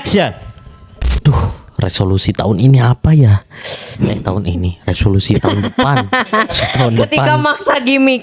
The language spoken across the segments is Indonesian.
Action. Duh, resolusi tahun ini apa ya? Tahun ini, resolusi tahun depan. Tahun Ketika depan. maksa gimmick.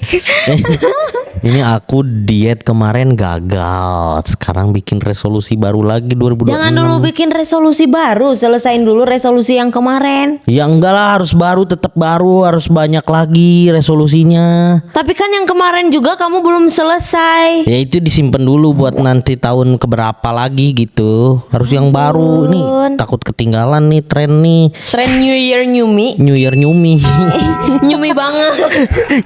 Ini aku diet kemarin gagal. Sekarang bikin resolusi baru lagi 2026. Jangan dulu bikin resolusi baru, selesain dulu resolusi yang kemarin. Ya enggak lah, harus baru, tetap baru, harus banyak lagi resolusinya. Tapi kan yang kemarin juga kamu belum selesai. Ya itu disimpan dulu buat nanti tahun keberapa lagi gitu. Harus yang baru. Nih takut ketinggalan nih tren nih. Tren New Year New Me. New Year New Me. New Me banget.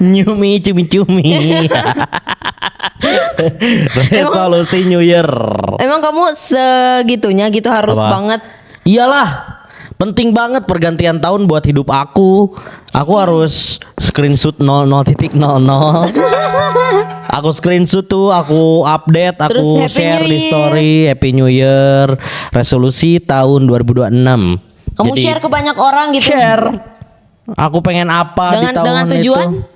New Me cumi-cumi. Resolusi New Year. Emang kamu segitunya gitu harus Apa? banget. Iyalah, penting banget pergantian tahun buat hidup aku. Aku harus screenshot 00.00. Aku screenshot tuh, aku update, Terus aku Happy share New di Year. story Happy New Year. Resolusi tahun 2026. Kamu Jadi, share ke banyak orang gitu. share. Aku pengen apa di tahun Dengan tujuan? itu.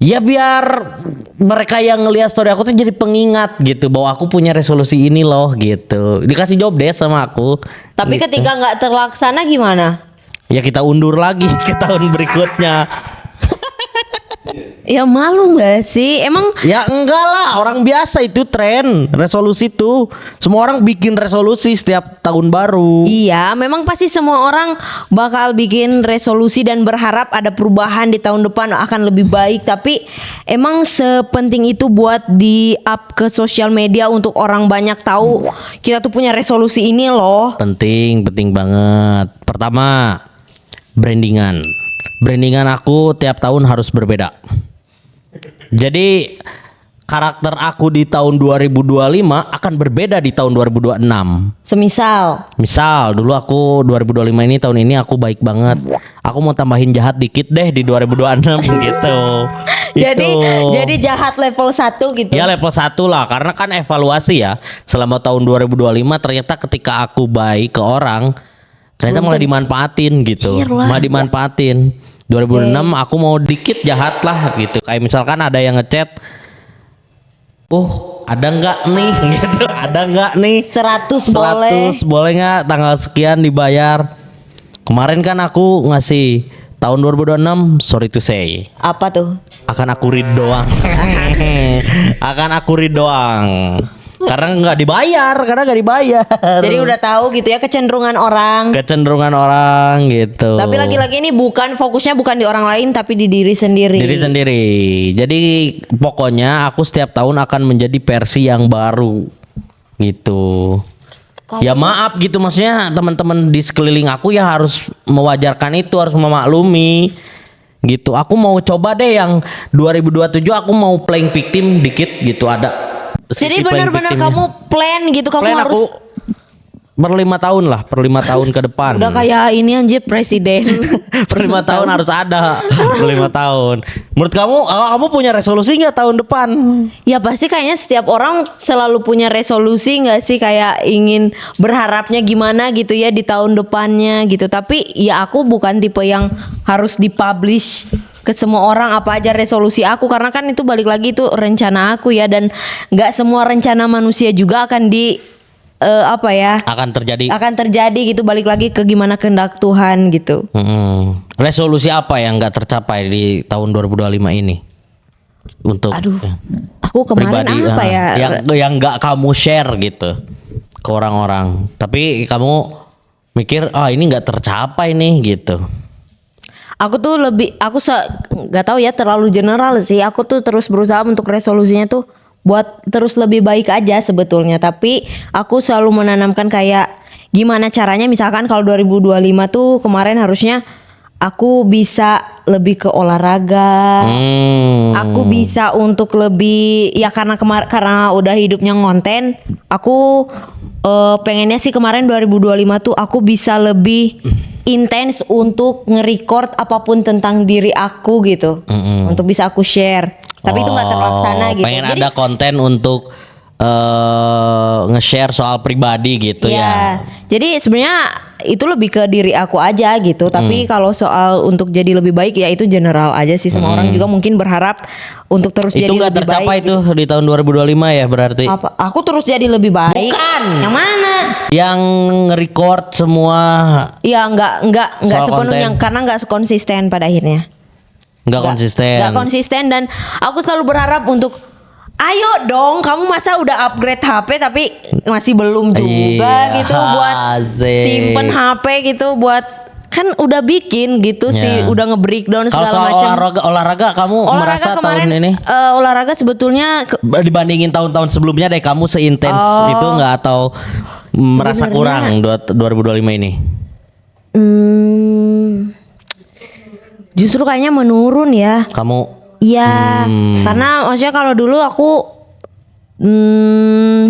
Ya biar mereka yang ngelihat story aku tuh jadi pengingat gitu bahwa aku punya resolusi ini loh gitu. Dikasih job desk sama aku. Tapi Gitu. ketika nggak terlaksana gimana? Ya kita undur lagi ke tahun berikutnya. Ya malu nggak sih? Emang Ya enggak lah, orang biasa itu tren resolusi tuh. Semua orang bikin resolusi setiap tahun baru. iya, memang pasti semua orang bakal bikin resolusi dan berharap ada perubahan di tahun depan akan lebih baik. Tapi emang sepenting itu buat di up ke sosial media untuk orang banyak tahu kita tuh punya resolusi ini loh. Penting banget. Pertama, brandingan. Brandingan aku tiap tahun harus berbeda. Jadi karakter aku di tahun 2025 akan berbeda di tahun 2026. Semisal, Misal dulu aku 2025 ini, tahun ini aku baik banget. Aku mau tambahin jahat dikit deh di 2026 gitu. jadi jahat level 1 gitu. Ya level 1 lah, karena kan evaluasi ya. Selama tahun 2025 ternyata ketika aku baik ke orang, ternyata malah dimanfaatin gitu. Cier lah. Malah dimanfaatin. 2006 aku mau dikit jahat lah gitu. Kayak misalkan ada yang ngechat, ada nggak nih gitu, ada nggak nih 100 boleh. 100 boleh nggak tanggal sekian dibayar. Kemarin kan aku ngasih tahun 2026, sorry to say, Apa tuh? akan aku read doang. Akan aku read doang. Karena nggak dibayar, Jadi udah tahu gitu ya kecenderungan orang. kecenderungan orang gitu. Tapi lagi-lagi ini fokusnya bukan di orang lain tapi di diri sendiri. Diri sendiri. Jadi pokoknya aku setiap tahun akan menjadi versi yang baru gitu. Ya maaf gitu, maksudnya teman-teman di sekeliling aku ya harus mewajarkan itu, harus memaklumi gitu. Aku mau coba deh yang 2027 aku mau playing victim dikit gitu, ada. Jadi sisi playing benar-benar victimnya. kamu plan gitu, kamu Plan harus aku per 5 tahun lah, per 5 tahun ke depan. udah kayak ini anjir presiden. Per 5 tahun harus ada. Per 5 tahun. Menurut kamu punya resolusi nggak tahun depan? Ya pasti kayaknya setiap orang selalu punya resolusi nggak sih, kayak ingin berharapnya gimana gitu ya di tahun depannya gitu. Tapi ya aku bukan tipe yang harus dipublish ke semua orang apa aja resolusi aku, karena kan itu balik lagi itu rencana aku ya, dan nggak semua rencana manusia juga akan Akan terjadi. akan terjadi gitu, balik lagi ke gimana kehendak Tuhan gitu. Resolusi apa yang nggak tercapai di tahun 2025 ini? Untuk Aduh, aku kemarin pribadi, apa ya? yang nggak kamu share gitu ke orang-orang. Tapi kamu mikir, ini nggak tercapai nih gitu. Aku tuh nggak tahu ya, terlalu general sih. Aku tuh terus berusaha untuk resolusinya tuh buat terus lebih baik aja sebetulnya. Tapi aku selalu menanamkan kayak gimana caranya, misalkan kalau 2025 tuh kemarin harusnya aku bisa lebih ke olahraga. Aku bisa untuk lebih ya, karena udah hidupnya ngonten, aku pengennya sih kemarin 2025 tuh aku bisa lebih intens untuk nge-record apapun tentang diri aku gitu. Untuk bisa aku share. Tapi itu nggak terlaksana gitu. Pengen Jadi ada konten untuk nge-share soal pribadi gitu ya. Jadi sebenarnya itu lebih ke diri aku aja gitu. Tapi kalau soal untuk jadi lebih baik ya itu general aja sih. Semua orang juga mungkin berharap untuk terus Itu jadi nggak lebih tercapai baik. tuh di tahun 2025 ya berarti. Apa? Aku terus jadi lebih baik. Bukan. Yang mana? Yang nge-record semua Ya nggak Soal sepenuhnya konten. karena nggak konsisten pada akhirnya. nggak konsisten. Nggak konsisten dan aku selalu berharap untuk ayo dong, kamu masa udah upgrade HP tapi masih belum juga Iya, gitu buat asik. simpen HP gitu buat kan udah bikin gitu sih, Ya. udah nge-breakdown Kalau segala soal macam. olahraga kamu merasa tahun ini olahraga sebetulnya dibandingin tahun-tahun sebelumnya deh kamu seintens itu nggak atau merasa Sebenarnya- kurang 2025 ini? Justru kayaknya menurun ya. Kamu Iya, karena maksudnya kalau dulu aku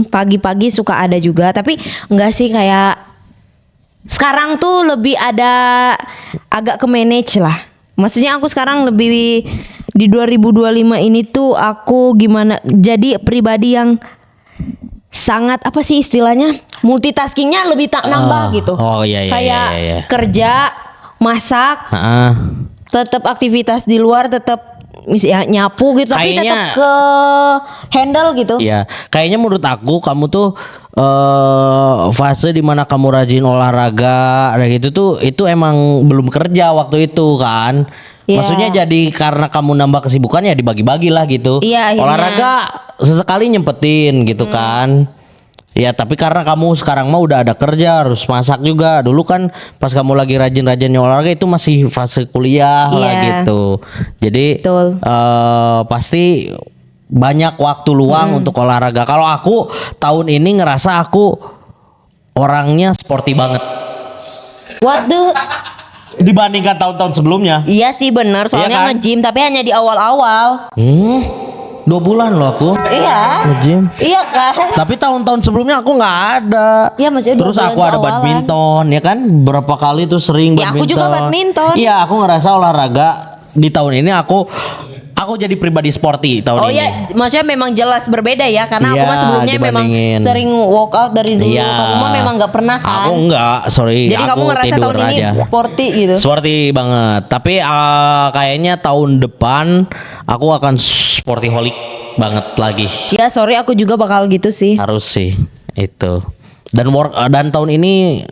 pagi-pagi suka ada juga, tapi enggak sih kayak sekarang tuh lebih ada agak ke manage lah. Maksudnya aku sekarang lebih di 2025 ini tuh aku gimana jadi pribadi yang sangat apa sih istilahnya multitaskingnya lebih tak nambah gitu. oh, iya, iya, Kayak iya, iya. kerja, masak, Heeh. tetap aktivitas di luar tetap misalnya nyapu gitu tapi Kayaknya- tetap ke handle gitu. Iya, kayaknya menurut aku kamu tuh fase dimana kamu rajin olahraga kayak gitu tuh itu emang belum kerja waktu itu kan. Iya. Maksudnya jadi karena kamu nambah kesibukan ya dibagi-bagi lah gitu. Iya, akhirnya. Olahraga sesekali nyempetin gitu kan. Ya tapi karena kamu sekarang mah udah ada kerja harus masak juga. Dulu kan pas kamu lagi rajin-rajinnya olahraga itu masih fase kuliah lah Iya. gitu. Jadi Betul. pasti banyak waktu luang untuk olahraga. Kalau aku tahun ini ngerasa aku orangnya sporty banget Waduh. dibandingkan tahun-tahun sebelumnya. Iya sih benar soalnya Iya kan? nge-gym tapi hanya di awal-awal. 2 bulan loh aku Iya. nge-gym. Iya kan? Tapi tahun-tahun sebelumnya aku nggak ada. Iya, maksudnya 2 Terus bulan aku tuh ada awalan. badminton ya kan berapa kali tuh sering Ya, badminton. aku juga badminton. Iya aku ngerasa olahraga di tahun ini aku jadi pribadi sporty tahun Oh ini. ya, maksudnya memang jelas berbeda ya karena aku Iya, mah sebelumnya memang dibandingin. sering workout dari dulu. Iya. Kamu mah memang nggak pernah kan? Aku enggak, sorry. Jadi aku kamu ngerasa tidur tahun ini aja. sporty gitu. Sporty banget. Tapi kayaknya tahun depan aku akan sportyholic banget lagi. Ya sorry aku juga bakal gitu sih. Harus sih itu. Dan tahun ini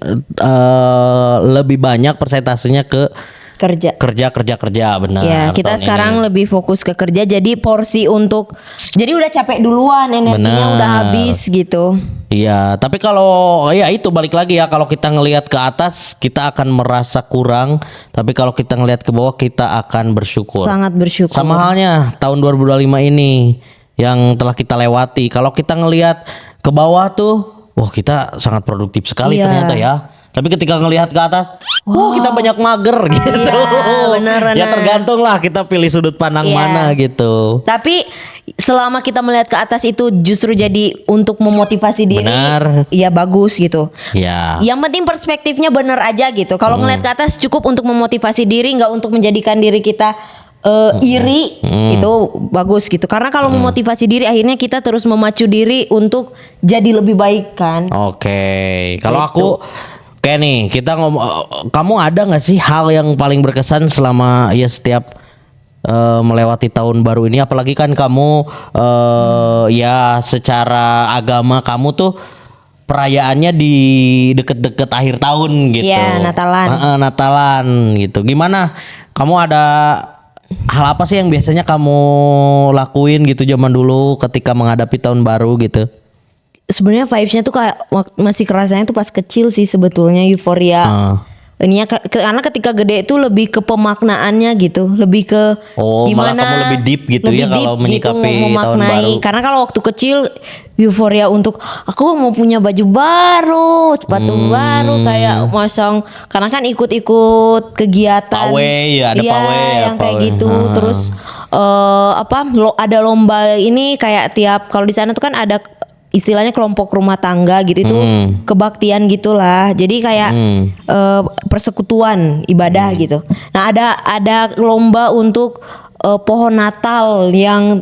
lebih banyak persentasenya ke Kerja. kerja benar. Ya, kita tahun sekarang ini. lebih fokus ke kerja jadi porsi untuk jadi udah capek duluan energinya Benar. udah habis gitu. Iya, tapi kalau ya itu balik lagi ya kalau kita ngelihat ke atas kita akan merasa kurang, tapi kalau kita ngelihat ke bawah kita akan bersyukur. Sangat bersyukur. Sama halnya tahun 2025 ini yang telah kita lewati. Kalau kita ngelihat ke bawah tuh, wah kita sangat produktif sekali Iya. ternyata ya. Tapi ketika ngelihat ke atas, kita banyak mager gitu. Iya, benar. Ya tergantung lah kita pilih sudut pandang Iya. mana gitu. Tapi selama kita melihat ke atas itu justru jadi untuk memotivasi diri. Benar. Iya bagus gitu. Ya. Yang penting perspektifnya benar aja gitu. Kalau ngelihat ke atas cukup untuk memotivasi diri, nggak untuk menjadikan diri kita iri, itu bagus gitu. Karena kalau memotivasi diri, akhirnya kita terus memacu diri untuk jadi lebih baik kan. Oke, kalau Gitu. aku kayak nih kita kamu ada nggak sih hal yang paling berkesan selama ya setiap melewati tahun baru ini? Apalagi kan kamu ya secara agama kamu tuh perayaannya di deket-deket akhir tahun gitu. Iya, Natalan. Natalan gitu. Gimana? Kamu ada hal apa sih yang biasanya kamu lakuin gitu zaman dulu ketika menghadapi tahun baru gitu? Sebenarnya vibes-nya tuh kayak masih kerasanya tuh pas kecil sih sebetulnya euforia. Ininya karena ketika gede itu lebih ke pemaknaannya gitu, lebih ke Oh, malah kamu lebih deep gitu ya kalau menyikapi tahun baru. Karena kalau waktu kecil euforia untuk aku mau punya baju baru, sepatu baru kayak masang karena kan ikut-ikut kegiatan. Pawe, ya, ada Iya, pawe ya, yang kayak pawe. gitu. Terus ada lomba ini kayak tiap kalau di sana tuh kan ada istilahnya kelompok rumah tangga gitu itu kebaktian gitulah. Jadi kayak persekutuan ibadah gitu. Nah, ada lomba untuk pohon Natal yang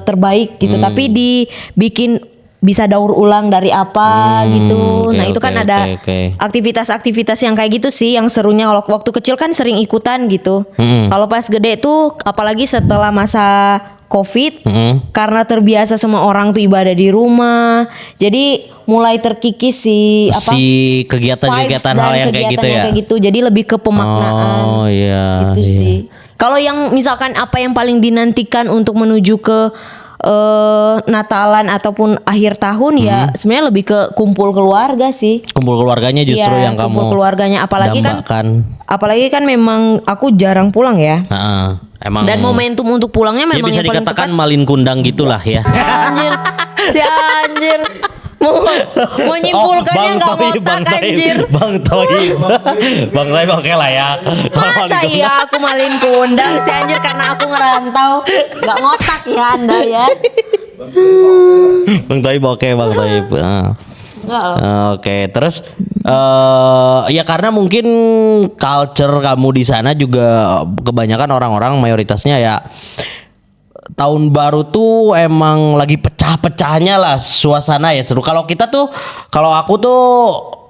terbaik gitu. Tapi dibikin bisa daur ulang dari apa gitu. Oke, Nah itu kan oke, ada oke. aktivitas-aktivitas yang kayak gitu sih yang serunya. Kalau waktu kecil kan sering ikutan gitu. Kalau pas gede tuh apalagi setelah masa COVID, karena terbiasa sama orang tuh ibadah di rumah, jadi mulai terkikis si Si kegiatan-kegiatan vibes hal dan yang kayak gitu kegiatan yang ya. kayak gitu. Jadi lebih ke pemaknaan. Oh iya. Gitu iya. sih. Kalau yang misalkan apa yang paling dinantikan untuk menuju ke Natalan ataupun akhir tahun ya sebenarnya lebih ke kumpul keluarga sih. Kumpul keluarganya justru Iya, yang kamu kumpul keluarganya dambakan. apalagi kan memang aku jarang pulang ya. Heeh. Emang Dan momentum untuk pulangnya ya memang bisa yang paling dikatakan tepat. malin kundang gitulah ya. Anjir. Si anjir. Mau nyimpulkannya nggak ngotak anjir. Bang Toib. Bang Toib oke lah ya. Kalau Masa malin kundang. iya aku malin kundang si anjir karena aku ngerantau. Nggak ngotak ya Anda ya. Bang Toib oke, Bang Toib. Nggak loh. Oke, terus ya karena mungkin culture kamu di sana juga kebanyakan orang-orang mayoritasnya ya tahun baru tuh emang lagi pecah-pecahnya lah suasana ya seru. Kalau kita tuh, kalau aku tuh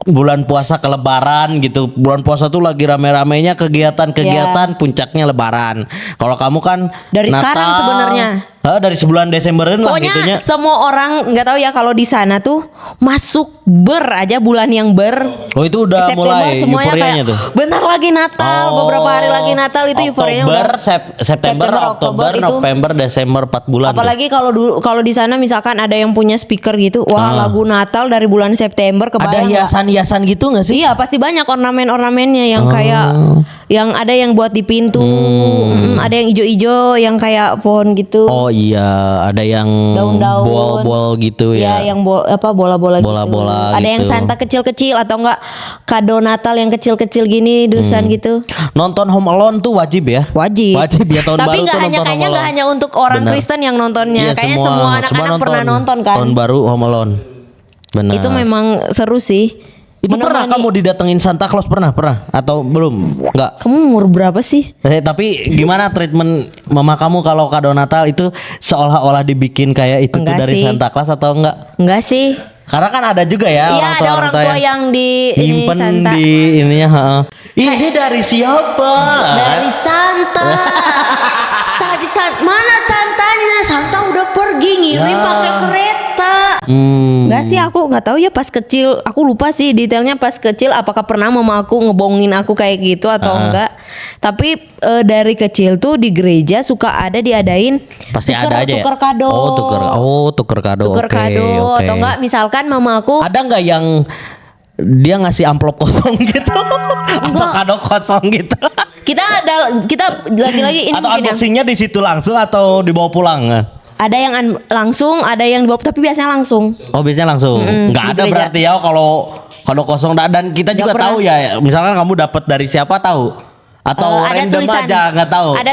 bulan puasa ke lebaran gitu. Bulan puasa tuh lagi rame-ramenya kegiatan-kegiatan puncaknya lebaran. Kalau kamu kan Dari sekarang sebenarnya. Dari sebulan Desemberan lah Pokoknya gitunya. semua orang nggak tahu ya kalau di sana tuh masuk aja bulan yang Oh itu udah September mulai semuanya euforianya kayak tuh. bentar lagi Natal, beberapa hari lagi Natal itu euforianya Oktober, udah. September, Oktober, itu. November, Desember 4 bulan. tuh. Apalagi kalau di sana misalkan ada yang punya speaker gitu, wah lagu Natal dari bulan September Ada kebayang nggak? hiasan-hiasan gitu nggak sih? Iya pasti banyak ornamen-ornamennya yang kayak yang ada yang buat di pintu, ada yang ijo-ijo yang kayak pohon gitu. Oh iya, ada yang Daun-daun. bol-bol gitu Ya, ya. yang bola-bola gitu. Bola-bola Ada yang gitu. Santa kecil-kecil atau enggak kado Natal yang kecil-kecil gini, dusan gitu. Nonton Home Alone tuh wajib ya? Wajib. Wajib ya tahun Tapi baru nggak tuh hanya nonton kayaknya Home nggak Alone. hanya untuk orang Benar. Kristen yang nontonnya. Iya, Kayaknya semua anak-anak pernah nonton kan. Tahun baru Home Alone. Benar. Itu memang seru sih. Itu pernah kamu didatengin Santa Claus pernah atau belum? Enggak. Kamu umur berapa sih? Tapi gimana treatment mama kamu kalau kado Natal itu seolah-olah dibikin kayak itu tuh Enggak dari sih. Santa Claus atau enggak? Enggak sih. Karena kan ada juga ya Iya ada orang tua yang di ini nyimpen Santa. di ininya. Ini dari siapa? Dari Santa. Tadi mana Santanya? Santa udah pergi ngirim Ya. pakai kereta. Enggak sih aku nggak tahu ya pas kecil. Aku lupa sih detailnya pas kecil apakah pernah mama aku ngebohongin aku kayak gitu atau enggak. Tapi dari kecil tuh di gereja suka ada diadain Pasti ada aja ya. tuker kado. Tuker kado. Tuker Oke, kado oke. atau enggak misalkan mama aku Ada nggak yang dia ngasih amplop kosong gitu? Atau kado kosong gitu? kita lagi-lagi ini Atau mungkin yang unboxingnya di situ langsung atau dibawa pulang? ada yang langsung, ada yang dibawa tapi biasanya langsung. Oh biasanya langsung. Nggak di ada gereja. berarti ya kalau kado kosong. Dan kita juga pernah. tahu ya. Misalkan kamu dapat dari siapa tahu? Atau random aja nggak tahu? Ada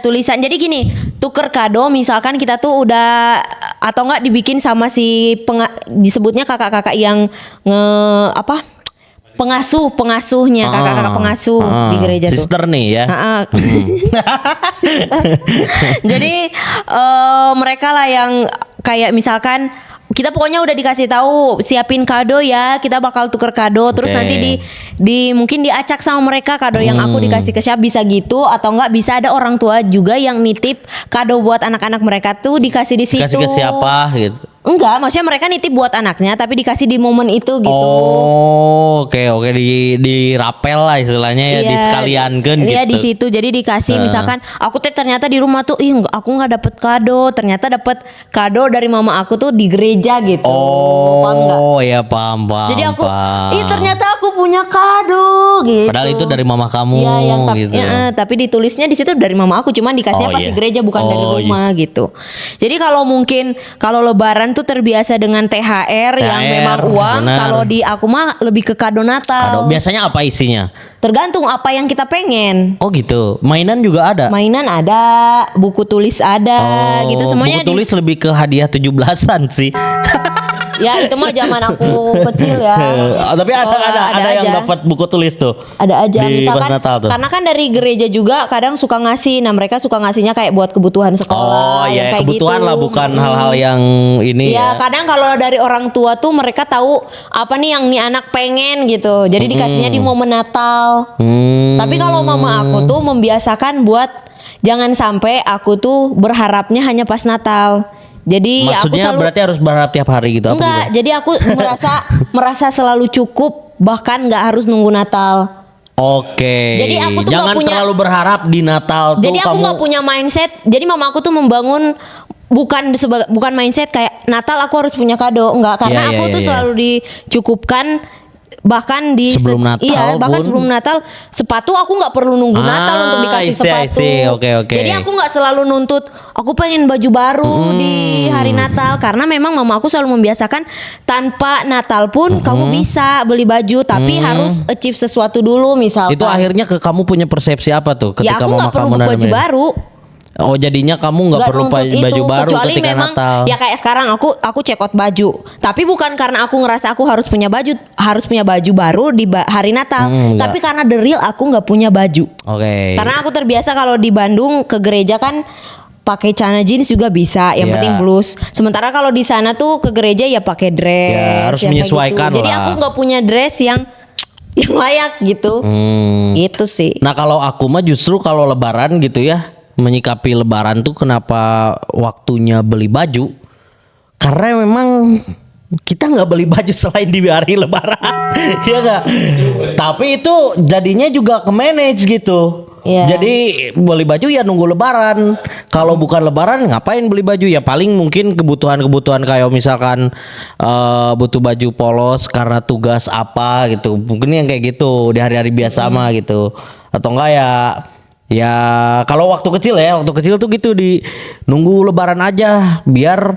tulisan. Jadi gini, tuker kado misalkan kita tuh udah atau enggak dibikin sama si disebutnya kakak-kakak yang pengasuhnya, kakak-kakak pengasuh di gereja tuh. Sister nih ya. Jadi mereka lah yang kayak misalkan kita pokoknya udah dikasih tahu siapin kado ya, kita bakal tuker kado terus Oke. nanti di mungkin diacak sama mereka kado yang aku dikasih ke siapa bisa gitu atau enggak bisa ada orang tua juga yang nitip kado buat anak-anak mereka tuh dikasih di situ. Kasih ke siapa gitu? Enggak, maksudnya mereka nitip buat anaknya tapi dikasih di momen itu gitu. Oh, oke di rapel lah istilahnya ya, Iya, disekaliankan gitu. Iya di situ jadi dikasih misalkan aku teh ternyata di rumah tuh aku nggak dapet kado, ternyata dapet kado dari mama aku tuh di gereja gitu. Paham nggak? Oh, ya paham. Jadi aku, paham. ternyata aku punya kado gitu. Padahal itu dari mama kamu Iya, yang gitu. tapi ditulisnya di situ dari mama aku, cuman dikasihnya Oh, pas iya. di gereja bukan dari Oh, rumah gitu. Jadi kalau mungkin kalau Lebaran tuh terbiasa dengan THR yang THR, memang uang, benar. kalau di aku mah lebih ke kado Natal. Kado. Biasanya apa isinya? Tergantung apa yang kita pengen. Oh gitu. Mainan juga ada. Mainan ada, buku tulis ada, gitu semuanya buku tulis lebih ke hadiah 17-an sih. Ya itu mah zaman aku kecil ya. Tapi ada yang aja. dapat buku tulis tuh. Ada aja di misalkan pas Natal tuh. karena kan dari gereja juga kadang suka ngasih. Nah, mereka suka ngasihnya kayak buat kebutuhan sekolah Oh yang ya kayak kebutuhan gitu. lah bukan hal-hal yang ini Ya, ya. kadang kalau dari orang tua tuh mereka tahu apa nih yang nih anak pengen gitu. Jadi dikasihnya di momen Natal. Tapi kalau mama aku tuh membiasakan buat jangan sampai aku tuh berharapnya hanya pas Natal. Jadi aku Maksudnya selalu berarti harus berharap tiap hari gitu apa enggak. gimana? Jadi aku merasa selalu cukup bahkan nggak harus nunggu Natal. Oke. Jadi aku tuh jangan nggak punya- terlalu berharap di Natal tuh Jadi aku kamu. nggak punya mindset. Jadi mama aku tuh membangun bukan mindset kayak Natal aku harus punya kado, enggak, karena Iya, aku iya, tuh iya. selalu dicukupkan bahkan di Sebelum Natal iya bahkan pun. sebelum Natal sepatu aku nggak perlu nunggu Natal untuk dikasih I sepatu. see. Oke. Jadi aku nggak selalu nuntut aku pengen baju baru di hari Natal karena memang mama aku selalu membiasakan tanpa Natal pun kamu bisa beli baju tapi harus achieve sesuatu dulu misalkan. Itu akhirnya ke kamu punya persepsi apa tuh ya ketika aku mama nggak perlu kamu baju nanamin? baru. Oh jadinya kamu nggak perlu nuntut baju baru kecuali ketika memang Natal. ya kayak sekarang aku check out baju tapi bukan karena aku ngerasa aku harus punya baju baru di hari Natal Enggak. tapi karena the real aku nggak punya baju Oke. karena aku terbiasa kalau di Bandung ke gereja kan pakai celana jeans juga bisa yang Iya. penting blus sementara kalau di sana tuh ke gereja ya pakai dress Ya, harus yang kayak menyesuaikan gitu. Jadi lah. aku nggak punya dress yang layak gitu gitu sih. Nah kalau aku mah justru kalau Lebaran gitu ya menyikapi Lebaran tuh kenapa waktunya beli baju? Karena memang kita nggak beli baju selain di hari Lebaran, ya nggak. Tapi itu jadinya juga ke manage gitu. Iya. Jadi beli baju ya nunggu Lebaran. Kalau bukan Lebaran ngapain beli baju? Ya paling mungkin kebutuhan-kebutuhan kayak misalkan butuh baju polos karena tugas apa gitu. Mungkin yang kayak gitu di hari-hari biasa mah gitu. Atau enggak ya kalau waktu kecil tuh gitu di nunggu Lebaran aja biar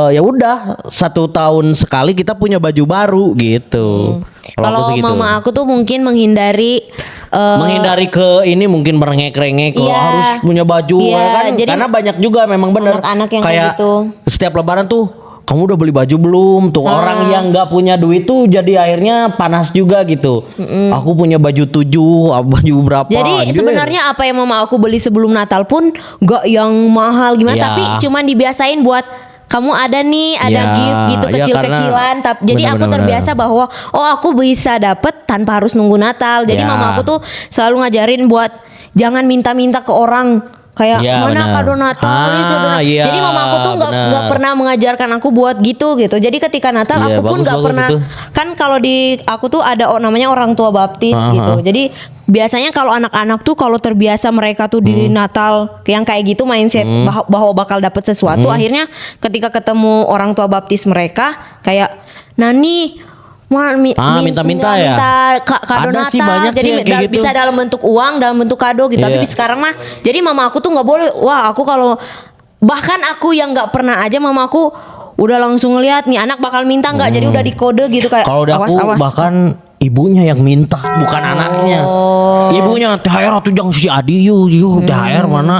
ya udah 1 tahun sekali kita punya baju baru gitu. Kalau aku sih gitu. mama aku tuh mungkin menghindari Menghindari ke ini mungkin merengek-rengek Iya. harus punya baju Iya, ya kan jadi karena banyak juga memang bener anak-anak yang kayak gitu. setiap Lebaran tuh kamu udah beli baju belum tuh orang yang nggak punya duit tuh jadi akhirnya panas juga gitu. Aku punya baju 7 baju berapa Jadi anjir. sebenarnya apa yang mama aku beli sebelum Natal pun gak yang mahal gimana Iya. tapi cuman dibiasain buat kamu ada nih ada Ya, gift gitu ya kecil-kecilan jadi benar, aku benar, terbiasa bahwa oh aku bisa dapet tanpa harus nunggu Natal. Jadi Ya. mama aku tuh selalu ngajarin buat jangan minta-minta ke orang kayak Ya, mana benar. kado Natal nih, kado Natal. Iya, Jadi mama aku tuh nggak benar. pernah mengajarkan aku buat gitu. Jadi ketika Natal Iya, aku pun nggak bagus pernah itu. kan kalau di aku tuh ada namanya orang tua baptis gitu. Jadi biasanya kalau anak-anak tuh kalau terbiasa mereka tuh di Natal yang kayak gitu mindset bahwa bakal dapet sesuatu akhirnya ketika ketemu orang tua baptis mereka kayak Nani minta-minta ya? kado Ada Natal sih banyak sih jadi yang kayak gitu. bisa dalam bentuk uang dalam bentuk kado gitu tapi Iya. sekarang mah jadi mama aku tuh nggak boleh wah aku kalau bahkan aku yang nggak pernah aja mama aku udah langsung ngeliat nih anak bakal minta nggak jadi udah dikode gitu kayak Kalau udah aku awas bahkan ibunya yang minta bukan anaknya. Ibunya THR atuh jang si Adi yuk THR mana?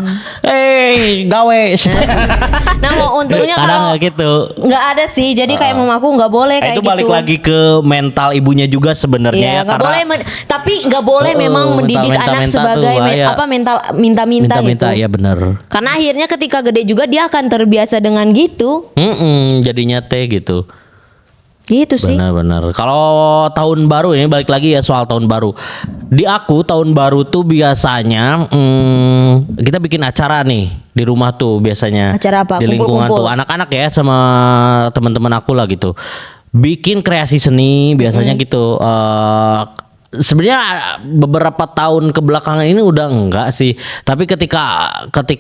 Gawe. nah mau untungnya Kadang kalau nggak gitu. nggak ada sih jadi kayak mama aku nggak boleh kayak Itu gitu balik lagi ke mental ibunya juga sebenarnya Iya, ya nggak boleh tapi nggak boleh memang mendidik mental-mental anak tuh sebagai bahaya. mental minta-minta gitu. minta ya bener. Karena akhirnya ketika gede juga dia akan terbiasa dengan gitu. Jadinya teh gitu. Gitu sih. Benar-benar. Kalau tahun baru ini balik lagi ya soal tahun baru. Di aku tahun baru tuh biasanya kita bikin acara nih di rumah tuh biasanya. Acara apa? Di lingkungan Kumpul-kumpul? tuh anak-anak ya sama teman-teman aku lah gitu. Bikin kreasi seni biasanya gitu. Sebenarnya beberapa tahun kebelakangan ini udah enggak sih. Tapi ketika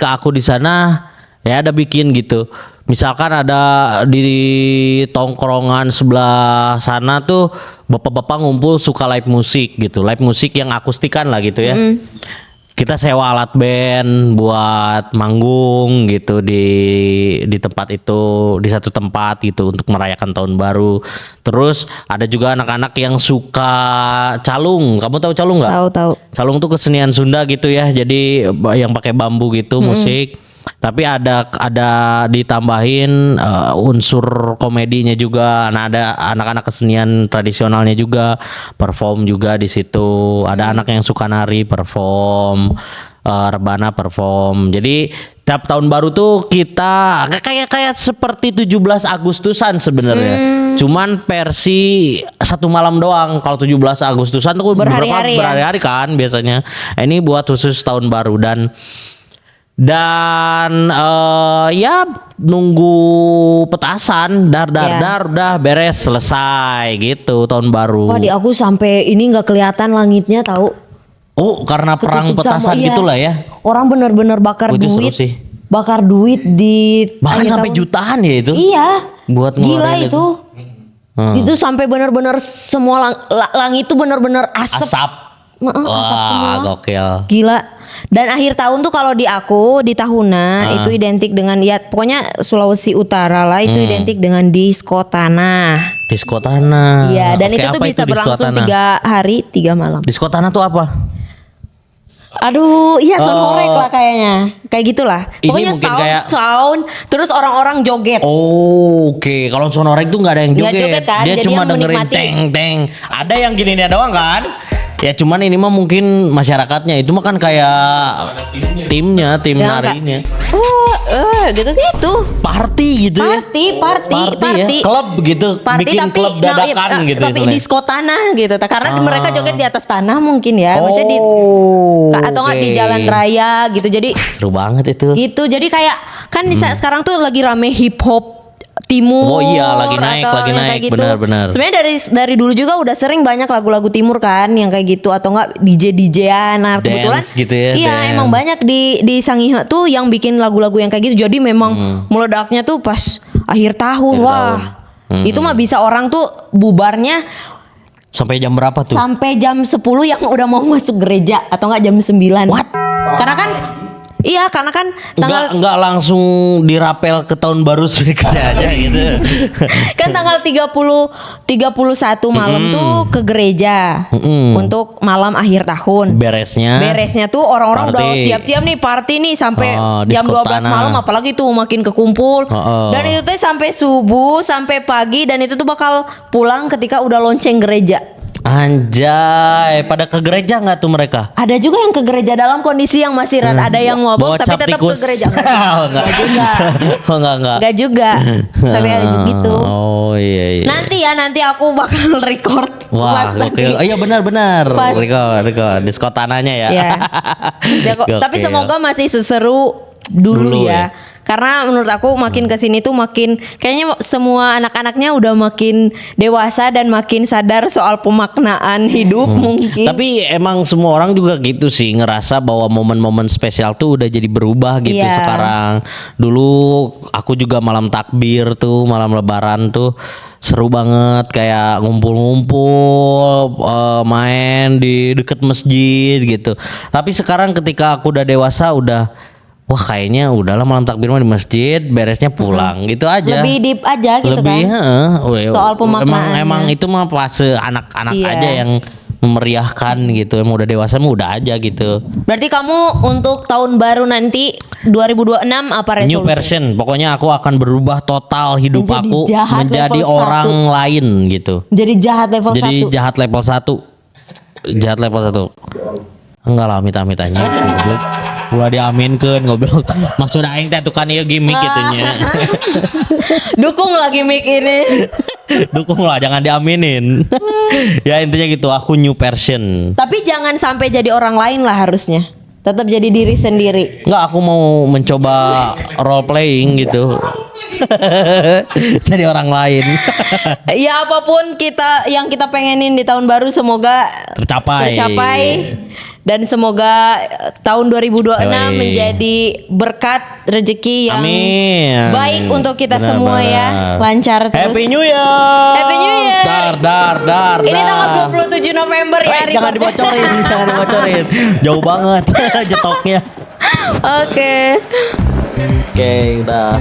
aku di sana ya ada bikin gitu. Misalkan ada di tongkrongan sebelah sana tuh bapak-bapak ngumpul suka live musik gitu. Live musik yang akustikan lah gitu ya. Kita sewa alat band buat manggung gitu di tempat itu, di satu tempat gitu untuk merayakan tahun baru. Terus ada juga anak-anak yang suka calung. Kamu tahu calung nggak? Tahu. Calung tuh kesenian Sunda gitu ya. Jadi yang pakai bambu gitu musik. Tapi ada ditambahin unsur komedinya juga. Nah, ada anak-anak kesenian tradisionalnya juga perform juga di situ. Ada anak yang suka nari perform, rebana perform. Jadi tiap tahun baru tuh kita kayak seperti 17 Agustusan sebenarnya. Cuman versi satu malam doang. Kalau 17 Agustusan tuh Berhari-hari ya? berhari-hari kan biasanya. Ini buat khusus tahun baru dan ya nunggu petasan dar udah beres selesai gitu tahun baru. Wah, di aku sampai ini nggak kelihatan langitnya tahu. Oh, karena perang Ketutup sama- petasan iya. gitulah ya. Orang bener-bener bakar Itu seru duit. sih. Bakar duit di Bahkan akhir sampai tahun. jutaan ya itu. Iya. Buat gila ngeluarin itu. Itu sampai bener-bener semua langit itu bener-bener asap. Asap. Asap semua. Wah, gokil. Gila. Dan akhir tahun tuh kalau di aku di Tahuna itu identik dengan ya pokoknya Sulawesi Utara lah itu identik dengan disko tanah. Disko tanah. Iya, dan Oke, itu tuh apa bisa disko berlangsung tanah? 3 hari 3 malam. Disko tanah tuh apa? Aduh, iya sonorek lah kayaknya. Kayak gitulah. Ini Pokoknya mungkin sound, kayak- sound, terus orang-orang joget. Oh, oke. Kalau sonorek tuh nggak ada yang Nggak joget. joget kan, Dia jadi cuma yang dengerin menikmati. teng teng. Ada yang gini doang kan? Ya cuman ini mah mungkin masyarakatnya itu mah kan kayak timnya, tim Ya, narinya. Gitu-gitu. Party gitu ya. Party. Ya. Klub gitu, Party bikin tapi klub dadakan gitu tapi istilahnya. disko tanah gitu. Karena mereka joget di atas tanah mungkin ya. Maksudnya di atau nggak di oke. jalan raya gitu. Jadi Seru banget itu. gitu. Jadi kayak kan di saat sekarang tuh lagi rame hip hop timur. Oh iya, lagi naik, atau lagi yang naik, kayak gitu. benar-benar. Sebenarnya dari dulu juga udah sering banyak lagu-lagu timur kan yang kayak gitu atau enggak DJ-DJ-an. Nah, Dance kebetulan gitu ya, iya dance. emang banyak di Sangihe tuh yang bikin lagu-lagu yang kayak gitu. Jadi memang meledaknya tuh pas akhir tahun. Akhir Wah. tahun. Itu mah bisa orang tuh bubarnya Sampai jam berapa tuh? sampai jam 10 yang udah mau masuk gereja atau enggak jam 9. What? Karena kan iya, karena kan tanggal Enggak langsung dirapel ke tahun baru sedikitnya aja gitu. kan tanggal 31 malam tuh ke gereja untuk malam akhir tahun. Beresnya tuh orang-orang udah Party. siap-siap nih party nih sampai jam disko 12 tanah. malam apalagi tuh makin kekumpul. Dan itu tuh sampai subuh, sampai pagi dan itu tuh bakal pulang ketika udah lonceng gereja. Anjay, pada ke gereja nggak tuh mereka? Ada juga yang ke gereja dalam kondisi yang masih ada yang Bawa ngobok tapi cap tetap ke tikus. gereja. Oh, enggak. Enggak juga. Oh, enggak. Enggak juga. Tapi ada gitu. Oh iya. Nanti aku bakal record. Wah, pas gokil. nanti. Oh, iya benar. Pas- Record. Disko tanahnya ya. Ya. Tapi Gokil. semoga masih seseru dulu ya. Karena menurut aku makin kesini tuh makin kayaknya semua anak-anaknya udah makin dewasa dan makin sadar soal pemaknaan hidup mungkin. Tapi emang semua orang juga gitu sih ngerasa bahwa momen-momen spesial tuh udah jadi berubah gitu Iya. sekarang. Dulu aku juga malam takbir tuh, malam lebaran tuh seru banget kayak ngumpul-ngumpul main di deket masjid gitu. Tapi sekarang ketika aku udah dewasa wah kayaknya udahlah malam takbir mah di masjid, beresnya pulang gitu aja. Lebih deep aja gitu Lebih, kan. Soal pemaknaannya. emang itu mah fase anak-anak Iya. aja yang memeriahkan gitu. Emang udah dewasa mah udah aja gitu. Berarti kamu untuk tahun baru nanti 2026 apa resolusi? New version. Pokoknya aku akan berubah total hidup Menjadi aku jahat menjadi level orang lain gitu. Jadi jahat level 1. Jadi jahat level 1. Jahat level 1. Enggak lah amit-amit aja. Goblok. Gua diaminkeun goblok. Maksud aing teh tuh kan ieu gimmick gitu nya. Dukung lagi mic ini. Dukung lah jangan diaminin. Ya intinya gitu aku new version. Tapi jangan sampai jadi orang lain lah harusnya. Tetap jadi diri sendiri. Enggak, aku mau mencoba role playing gitu. Jadi orang lain. Ya apapun yang kita pengenin di tahun baru semoga Tercapai. dan semoga tahun 2026 Yoi. menjadi berkat rezeki yang Amin. baik untuk kita Benar, semua ya, benar. lancar terus. Happy New Year. Happy New Year. Dar. Ini tanggal 27 November ya. Jangan record. dibocorin. Jauh banget jetoknya. Oke. Oke, udah.